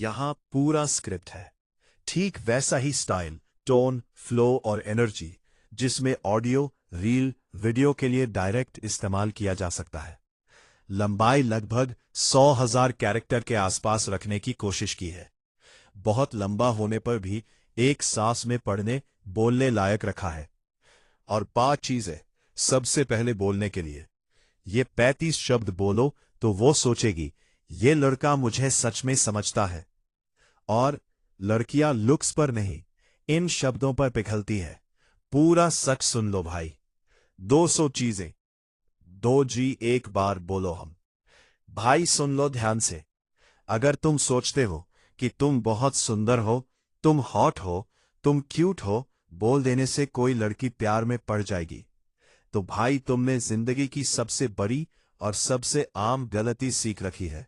यहां पूरा स्क्रिप्ट है, ठीक वैसा ही स्टाइल, टोन, फ्लो और एनर्जी जिसमें ऑडियो, रील, वीडियो के लिए डायरेक्ट इस्तेमाल किया जा सकता है। लंबाई लगभग 100,000 कैरेक्टर के आसपास रखने की कोशिश की है। बहुत लंबा होने पर भी एक सांस में पढ़ने, बोलने लायक रखा है। और 5 चीजें सबसे पहले बोलने के लिए। ये 35 शब्द बोलो तो वो सोचेगी, ये लड़का मुझे सच में समझता है। और लड़कियां लुक्स पर नहीं, इन शब्दों पर पिघलती है। पूरा सच सुन लो भाई। 200 चीजें, 2G एक बार बोलो हम। भाई सुन लो ध्यान से। अगर तुम सोचते हो कि तुम बहुत सुंदर हो, तुम हॉट हो, तुम क्यूट हो, बोल देने से कोई लड़की प्यार में पड़ जाएगी, तो भाई तुमने जिंदगी की सबसे बड़ी और सबसे आम गलती सीख रखी है।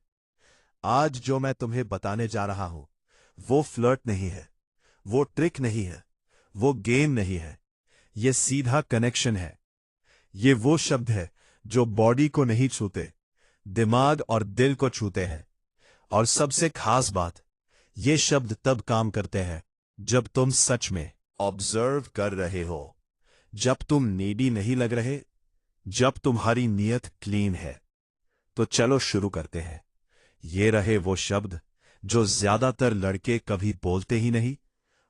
आज जो मैं तुम्हें बताने जा रहा हूं, वो फ्लर्ट नहीं है, वो ट्रिक नहीं है, वो गेम नहीं है, ये सीधा कनेक्शन है। ये वो शब्द है जो बॉडी को नहीं छूते, दिमाग और दिल को छूते हैं। और सबसे खास बात, ये शब्द तब काम करते हैं जब तुम सच में ऑब्जर्व कर रहे हो, जब तुम नीडी नहीं लग रहे, जब तुम्हारी नीयत क्लीन है। तो चलो शुरू करते हैं। ये रहे वो शब्द जो ज्यादातर लड़के कभी बोलते ही नहीं,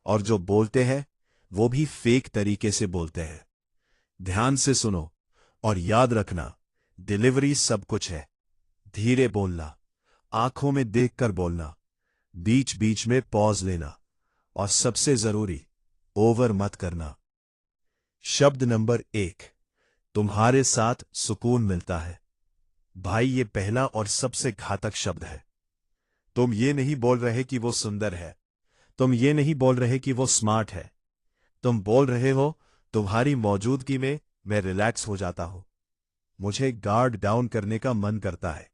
और जो बोलते हैं वो भी फेक तरीके से बोलते हैं। ध्यान से सुनो और याद रखना, डिलीवरी सब कुछ है। धीरे बोलना, आंखों में देखकर बोलना, बीच बीच में पॉज लेना, और सबसे जरूरी, ओवर मत करना। शब्द नंबर 1, तुम्हारे साथ सुकून मिलता है। भाई ये पहला और सबसे घातक शब्द है। तुम ये नहीं बोल रहे कि वो सुंदर है, तुम ये नहीं बोल रहे कि वो स्मार्ट है, तुम बोल रहे हो, तुम्हारी मौजूदगी में मैं रिलैक्स हो जाता हूं, मुझे गार्ड डाउन करने का मन करता है।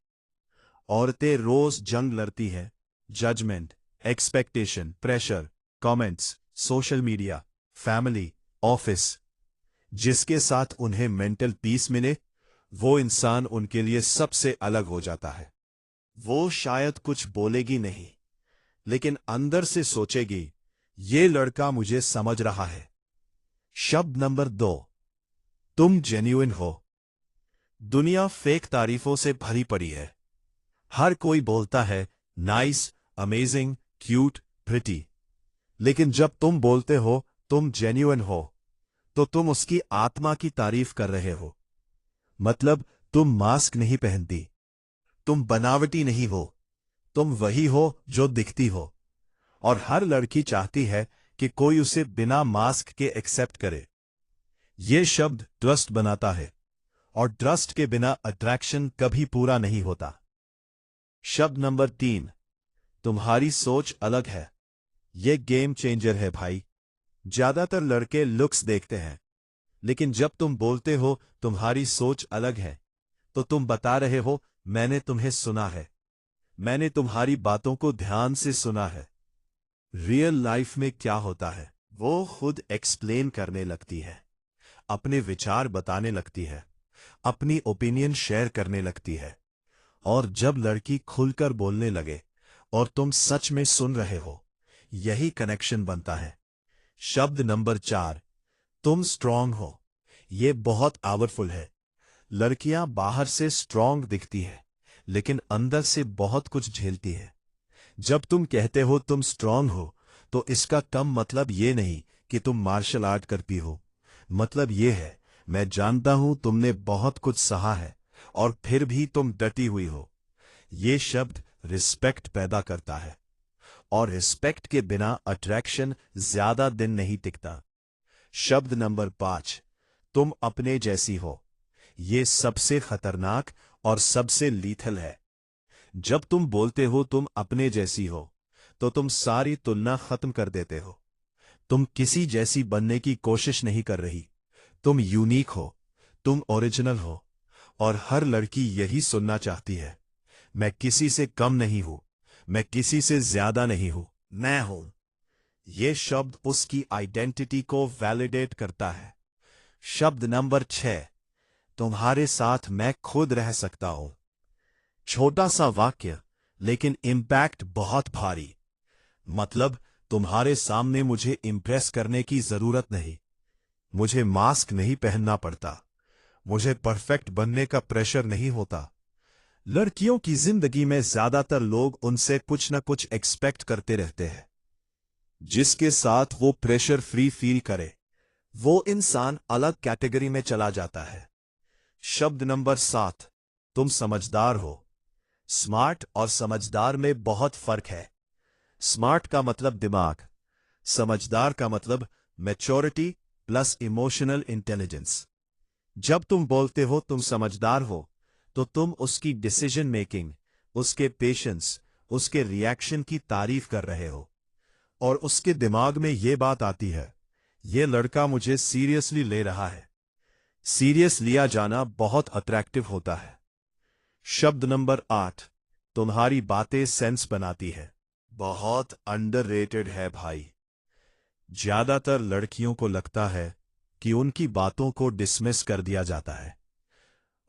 औरतें रोज जंग लड़ती हैं, judgement, expectation, pressure, comments, social media, family, office. जिसके साथ उन्हें मेंटल पीस मिले, वो इंसान उनके लिए सबसे अलग हो जाता है। वो शायद कुछ बोलेगी नहीं, लेकिन अंदर से सोचेगी, ये लड़का मुझे समझ रहा है। शब्द नंबर 2, तुम जेन्युइन हो। दुनिया फेक तारीफों से भरी पड़ी है। हर कोई बोलता है नाइस, अमेजिंग, क्यूट, प्रिटी। लेकिन जब तुम बोलते हो तुम जेन्युइन हो, तो तुम उसकी आत्मा की तारीफ कर रहे हो। मतलब तुम मास्क नहीं पहनती, तुम बनावटी नहीं हो, तुम वही हो जो दिखती हो। और हर लड़की चाहती है कि कोई उसे बिना मास्क के एक्सेप्ट करे। ये शब्द ट्रस्ट बनाता है, और ट्रस्ट के बिना अट्रैक्शन कभी पूरा नहीं होता। शब्द नंबर 3, तुम्हारी सोच अलग है। ये गेम चेंजर है भाई। ज्यादातर लड़के लुक्स देखते हैं, लेकिन जब तुम बोलते हो तुम्हारी सोच अलग है, तो तुम बता रहे हो, मैंने तुम्हें सुना है, मैंने तुम्हारी बातों को ध्यान से सुना है। रियल लाइफ में क्या होता है, वो खुद एक्सप्लेन करने लगती है, अपने विचार बताने लगती है, अपनी ओपिनियन शेयर करने लगती है। और जब लड़की खुलकर बोलने लगे और तुम सच में सुन रहे हो, यही कनेक्शन बनता है। शब्द नंबर 4, तुम स्ट्रांग हो। ये बहुत पावरफुल है। लड़कियां बाहर से स्ट्रांग दिखती है, लेकिन अंदर से बहुत कुछ झेलती है। जब तुम कहते हो तुम स्ट्रांग हो, तो इसका कम मतलब ये नहीं कि तुम मार्शल आर्ट करती हो। मतलब ये है, मैं जानता हूं तुमने बहुत कुछ सहा है, और फिर भी तुम डटी हुई हो। ये शब्द रिस्पेक्ट पैदा करता है, और रिस्पेक्ट के बिना अट्रैक्शन ज्यादा दिन नहीं टिकता। शब्द नंबर 5, तुम अपने जैसी हो। ये सबसे खतरनाक और सबसे लीथल है। जब तुम बोलते हो तुम अपने जैसी हो, तो तुम सारी तुलना खत्म कर देते हो। तुम किसी जैसी बनने की कोशिश नहीं कर रही। तुम यूनिक हो, तुम ओरिजिनल हो, और हर लड़की यही सुनना चाहती है। मैं किसी से कम नहीं हूं, मैं किसी से ज्यादा नहीं हूं, मैं हूं। ये शब्द उसकी आइडेंटिटी को वैलिडेट करता है। शब्द नंबर 6, तुम्हारे साथ मैं खुद रह सकता हूं। छोटा सा वाक्य, लेकिन इम्पैक्ट बहुत भारी। मतलब तुम्हारे सामने मुझे इम्प्रेस करने की जरूरत नहीं, मुझे मास्क नहीं पहनना पड़ता, मुझे परफेक्ट बनने का प्रेशर नहीं होता। लड़कियों की जिंदगी में ज्यादातर लोग उनसे कुछ न कुछ एक्सपेक्ट करते रहते हैं, जिसके साथ वो प्रेशर फ्री फील करे, वो इंसान अलग कैटेगरी में चला जाता है। शब्द नंबर 7, तुम समझदार हो। स्मार्ट और समझदार में बहुत फर्क है। स्मार्ट का मतलब दिमाग, समझदार का मतलब मैच्योरिटी प्लस इमोशनल इंटेलिजेंस। जब तुम बोलते हो तुम समझदार हो, तो तुम उसकी डिसीजन मेकिंग, उसके पेशेंस, उसके रिएक्शन की तारीफ कर रहे हो, और उसके दिमाग में ये बात आती है, ये लड़का मुझे सीरियसली ले रहा है। सीरियस लिया जाना बहुत अट्रैक्टिव होता है। शब्द नंबर 8, तुम्हारी बातें सेंस बनाती है। बहुत अंडररेटेड है भाई। ज्यादातर लड़कियों को लगता है कि उनकी बातों को डिसमिस कर दिया जाता है,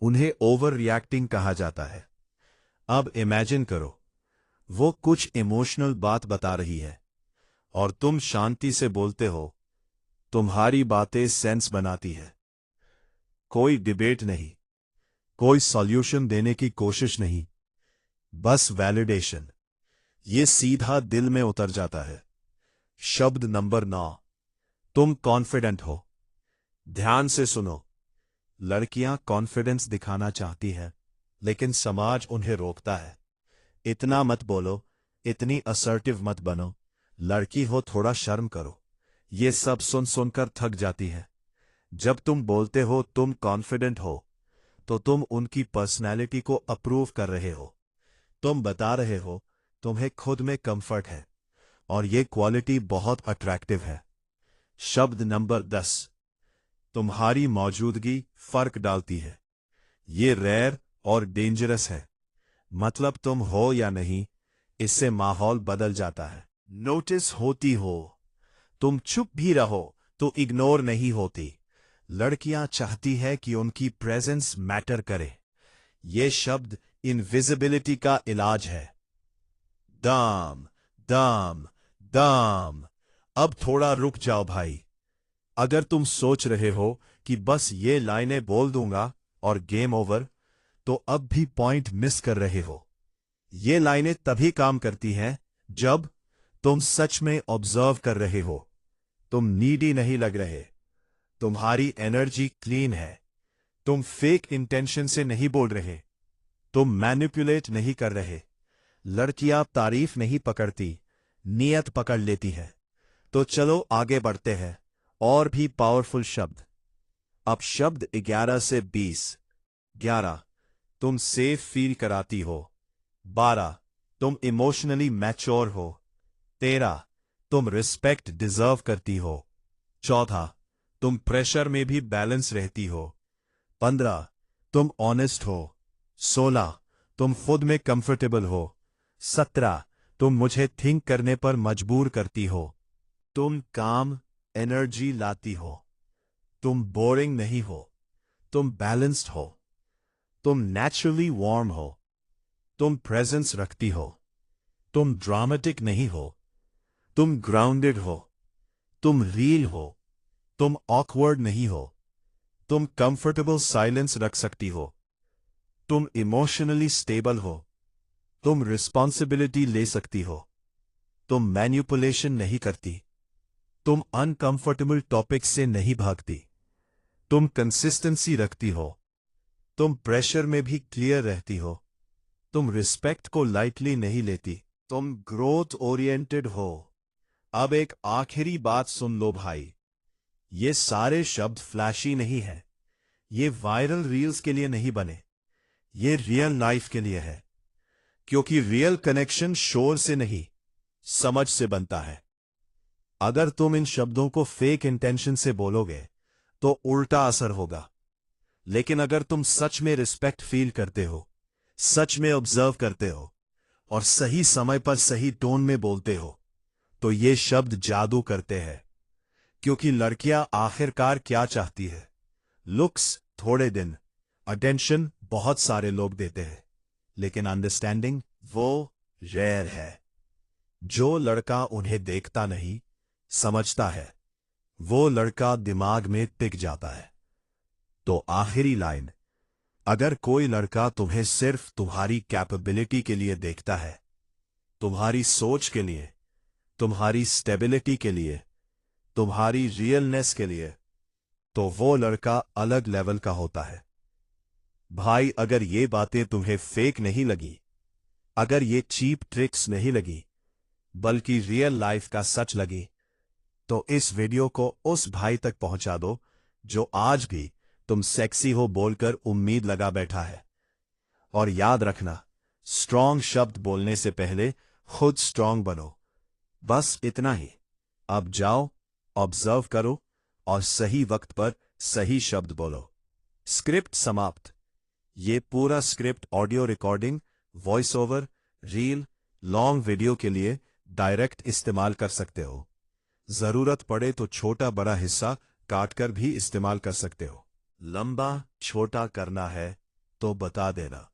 उन्हें ओवर रिएक्टिंग कहा जाता है। अब इमेजिन करो, वो कुछ इमोशनल बात बता रही है और तुम शांति से बोलते हो, तुम्हारी बातें सेंस बनाती है। कोई डिबेट नहीं, कोई सॉल्यूशन देने की कोशिश नहीं, बस वैलिडेशन। ये सीधा दिल में उतर जाता है। शब्द नंबर 9, तुम कॉन्फिडेंट हो। ध्यान से सुनो, लड़कियां कॉन्फिडेंस दिखाना चाहती हैं, लेकिन समाज उन्हें रोकता है। इतना मत बोलो, इतनी असर्टिव मत बनो, लड़की हो थोड़ा शर्म करो। ये सब सुन सुनकर थक जाती है। जब तुम बोलते हो तुम कॉन्फिडेंट हो, तो तुम उनकी पर्सनैलिटी को अप्रूव कर रहे हो। तुम बता रहे हो तुम्हें खुद में कंफर्ट है, और ये क्वालिटी बहुत अट्रैक्टिव है। शब्द नंबर 10, तुम्हारी मौजूदगी फर्क डालती है। ये रेयर और डेंजरस है। मतलब तुम हो या नहीं, इससे माहौल बदल जाता है। नोटिस होती हो, तुम चुप भी रहो तो इग्नोर नहीं होती। लड़कियां चाहती है कि उनकी प्रेजेंस मैटर करे। ये शब्द इनविजिबिलिटी का इलाज है। दाम, दाम, दाम। अब थोड़ा रुक जाओ भाई। अगर तुम सोच रहे हो कि बस ये लाइनें बोल दूंगा और गेम ओवर, तो अब भी पॉइंट मिस कर रहे हो। ये लाइनें तभी काम करती हैं जब तुम सच में ऑब्जर्व कर रहे हो। तुम नीडी नहीं लग रहे, तुम्हारी एनर्जी क्लीन है, तुम फेक इंटेंशन से नहीं बोल रहे, तुम मैनिपुलेट नहीं कर रहे। लड़कियां तारीफ नहीं पकड़ती, नियत पकड़ लेती है। तो चलो आगे बढ़ते हैं, और भी पावरफुल शब्द। अब शब्द 11 से 20। 11, तुम सेफ फील कराती हो। 12, तुम इमोशनली मैच्योर हो। 13, तुम रिस्पेक्ट डिजर्व करती हो। 14, तुम प्रेशर में भी बैलेंस रहती हो। 15, तुम ऑनेस्ट हो। 16, तुम खुद में कंफर्टेबल हो। 17, तुम मुझे थिंक करने पर मजबूर करती हो। तुम काम एनर्जी लाती हो। तुम बोरिंग नहीं हो, तुम बैलेंस्ड हो। तुम नेचुरली वार्म हो। तुम प्रेजेंस रखती हो। तुम ड्रामेटिक नहीं हो, तुम ग्राउंडेड हो। तुम रियल हो, तुम ऑकवर्ड नहीं हो। तुम कंफर्टेबल साइलेंस रख सकती हो। तुम इमोशनली स्टेबल हो। तुम रिस्पॉन्सिबिलिटी ले सकती हो। तुम मैन्युपुलेशन नहीं करती। तुम अनकंफर्टेबल टॉपिक से नहीं भागती। तुम कंसिस्टेंसी रखती हो। तुम प्रेशर में भी क्लियर रहती हो। तुम रिस्पेक्ट को लाइटली नहीं लेती। तुम ग्रोथ ओरिएंटेड हो। अब एक आखिरी बात सुन लो भाई, ये सारे शब्द फ्लैशी नहीं है, ये वायरल रील्स के लिए नहीं बने, ये रियल लाइफ के लिए है। क्योंकि रियल कनेक्शन शोर से नहीं, समझ से बनता है। अगर तुम इन शब्दों को फेक इंटेंशन से बोलोगे तो उल्टा असर होगा, लेकिन अगर तुम सच में रिस्पेक्ट फील करते हो, सच में ऑब्जर्व करते हो, और सही समय पर सही टोन में बोलते हो, तो ये शब्द जादू करते हैं। क्योंकि लड़कियां आखिरकार क्या चाहती है? लुक्स थोड़े दिन, अटेंशन बहुत सारे लोग देते हैं, लेकिन अंडरस्टैंडिंग वो रेयर है। जो लड़का उन्हें देखता नहीं, समझता है, वो लड़का दिमाग में टिक जाता है। तो आखिरी लाइन, अगर कोई लड़का तुम्हें सिर्फ तुम्हारी कैपेबिलिटी के लिए देखता है, तुम्हारी सोच के लिए, तुम्हारी स्टेबिलिटी के लिए, तुम्हारी रियलनेस के लिए, तो वो लड़का अलग लेवल का होता है। भाई, अगर ये बातें तुम्हें फेक नहीं लगी, अगर ये चीप ट्रिक्स नहीं लगी, बल्कि रियल लाइफ का सच लगी, तो इस वीडियो को उस भाई तक पहुंचा दो जो आज भी तुम सेक्सी हो बोलकर उम्मीद लगा बैठा है। और याद रखना, स्ट्रॉन्ग शब्द बोलने से पहले खुद स्ट्रॉन्ग बनो। बस इतना ही। अब जाओ, ऑब्जर्व करो और सही वक्त पर सही शब्द बोलो। स्क्रिप्ट समाप्त। ये पूरा script audio recording, voice over, reel, long video के लिए डायरेक्ट इस्तेमाल कर सकते हो। जरूरत पड़े तो छोटा बड़ा हिस्सा काटकर भी इस्तेमाल कर सकते हो। लंबा छोटा करना है तो बता देना।